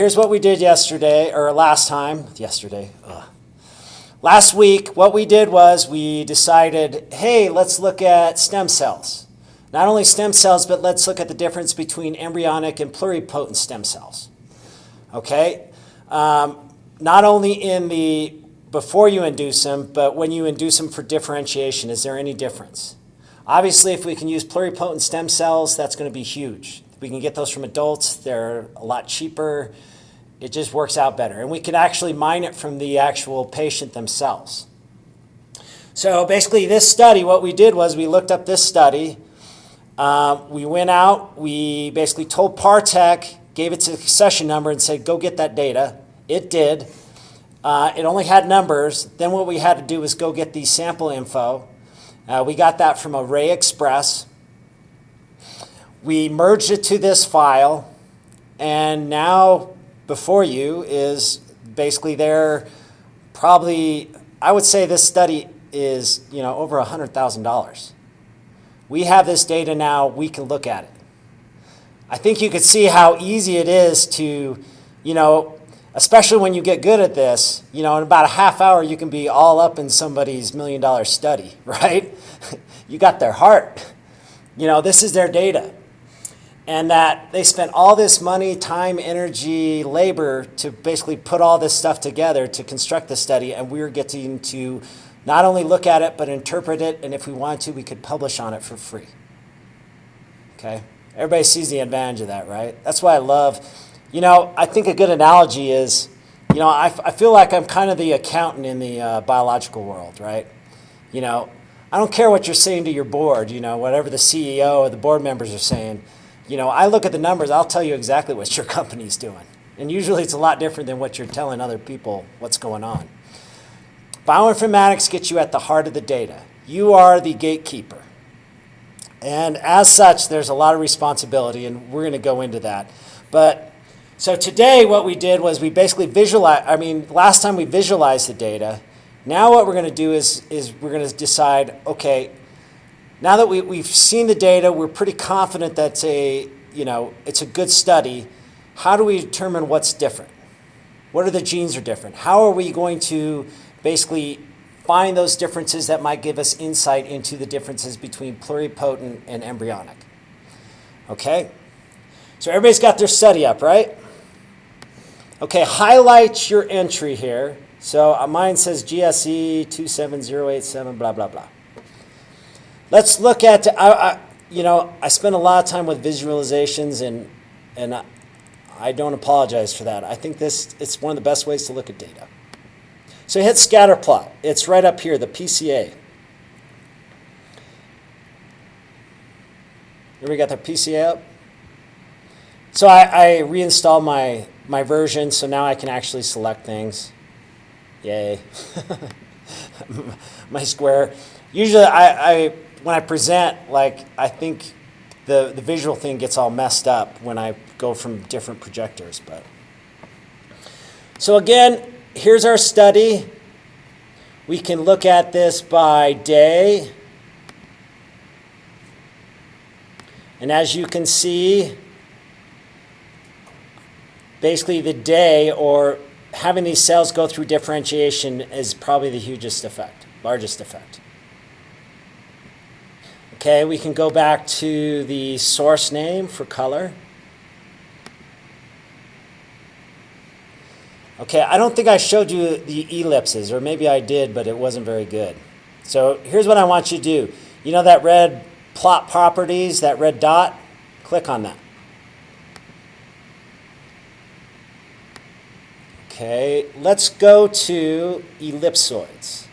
Here's what we did yesterday, or last week. What we did was we decided, hey, let's look at stem cells. Not only stem cells, but let's look at the difference between embryonic and pluripotent stem cells. Okay? Not only in the before you induce them, but when you induce them for differentiation, is there any difference? Obviously, if we can use pluripotent stem cells, that's going to be huge. We can get those from adults. They're a lot cheaper. It just works out better. And we can actually mine it from the actual patient themselves. So basically this study, what we did was we looked up this study. We went out, we basically told Partech, gave it a session number and said, go get that data. It did. It only had numbers. Then what we had to do was go get the sample info. We got that from Array Express. We merged it to this file, and now before you is basically there probably, I would say this study is, over $100,000. We have this data now, we can look at it. I think you could see how easy it is to, especially when you get good at this, in about a half hour you can be all up in somebody's $1 million study, right? You got their heart. This is their data. And that they spent all this money, time, energy, labor to basically put all this stuff together to construct the study, and we're getting to not only look at it, but interpret it, and if we want to, we could publish on it for free. Okay? Everybody sees the advantage of that, right? That's why I love, I think a good analogy is, I feel like I'm kind of the accountant in the biological world, right? I don't care what you're saying to your board, whatever the CEO or the board members are saying. I look at the numbers, I'll tell you exactly what your company's doing. And usually it's a lot different than what you're telling other people what's going on. Bioinformatics gets you at the heart of the data. You are the gatekeeper. And as such, there's a lot of responsibility, and we're going to go into that. So today what we did was we basically last time we visualized the data. Now what we're going to do is we're going to decide, okay, now that we've seen the data, we're pretty confident that it's a good study. How do we determine what's different? What are the genes are different? How are we going to basically find those differences that might give us insight into the differences between pluripotent and embryonic? Okay? So everybody's got their study up, right? Okay, highlight your entry here. So mine says GSE 27087, blah, blah, blah. Let's look at, I spend a lot of time with visualizations, and I don't apologize for that. I think it's one of the best ways to look at data. So hit scatter plot. It's right up here, the PCA. Here we got the PCA up. So I reinstalled my version, so now I can actually select things. Yay. My square. Usually when I present, I think the visual thing gets all messed up when I go from different projectors. So again, here's our study. We can look at this by day. And as you can see, basically the day or having these cells go through differentiation is probably the largest effect. Okay, we can go back to the source name for color. Okay, I don't think I showed you the ellipses, or maybe I did, but it wasn't very good. So here's what I want you to do. That red plot properties, that red dot? Click on that. Okay, let's go to ellipsoids.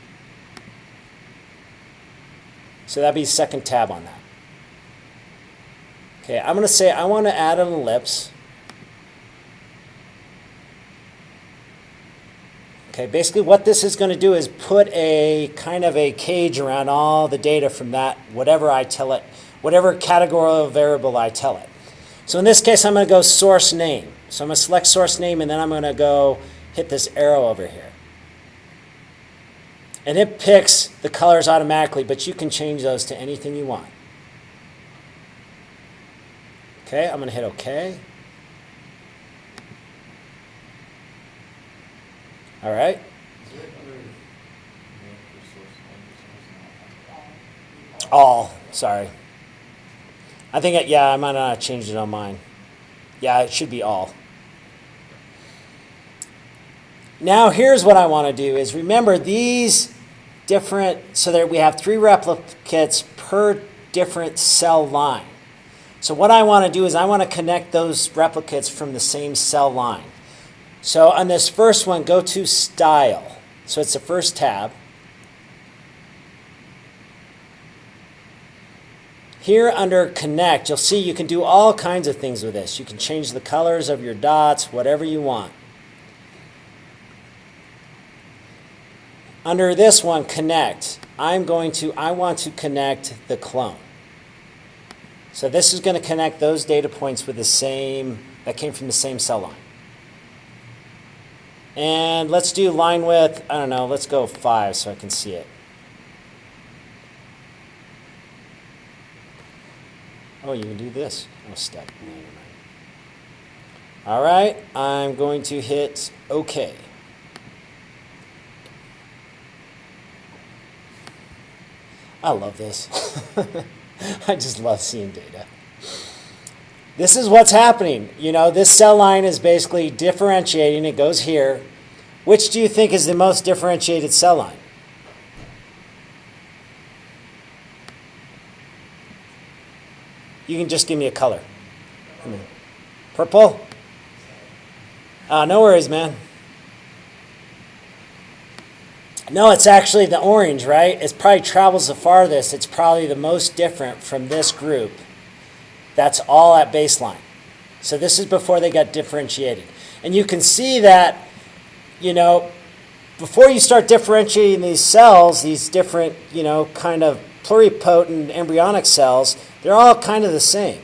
So that'd be second tab on that. Okay, I'm going to say I want to add an ellipse. Okay, basically what this is going to do is put a kind of a cage around all the data from that, whatever I tell it, whatever categorical variable I tell it. So in this case, I'm going to go source name. So I'm going to select source name, and then I'm going to go hit this arrow over here. And it picks the colors automatically, but you can change those to anything you want. Okay, I'm going to hit OK. All right? All, sorry. I think, yeah, I might not have changed it on mine. Yeah, it should be all. Now here's what I want to do is remember these different, so that we have 3 replicates per different cell line. So what I want to do is I want to connect those replicates from the same cell line. So on this first one, go to Style. So it's the first tab. Here under Connect, you'll see you can do all kinds of things with this. You can change the colors of your dots, whatever you want. Under this one, Connect, I want to connect the clone. So this is going to connect those data points with the same, that came from the same cell line. And let's do line width, I don't know, let's go 5 so I can see it. Oh, you can do this. Oh, step. All right, I'm going to hit OK. I love this. I just love seeing data. This is what's happening. You know, this cell line is basically differentiating. It goes here. Which do you think is the most differentiated cell line? You can just give me a color. Purple? No worries, man. No, it's actually the orange, right? It probably travels the farthest. It's probably the most different from this group. That's all at baseline. So this is before they got differentiated. And you can see that, you know, before you start differentiating these cells, these different, you know, kind of pluripotent embryonic cells, they're all kind of the same.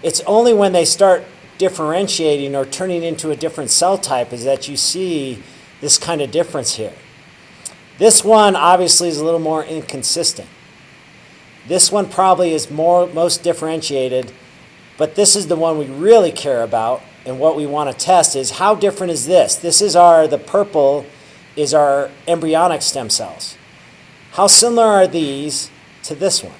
It's only when they start differentiating or turning into a different cell type is that you see this kind of difference here. This one obviously is a little more inconsistent. This one probably is most differentiated, but this is the one we really care about, and what we want to test is how different is this? This is the purple is our embryonic stem cells. How similar are these to this one?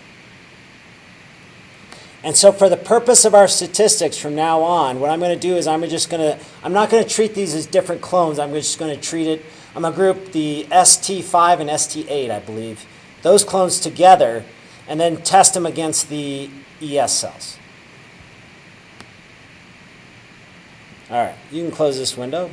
And so for the purpose of our statistics from now on, what I'm going to do is I'm not going to treat these as different clones. I'm just going to treat it, I'm going to group the ST5 and ST8, I believe, those clones together, and then test them against the ES cells. All right, you can close this window.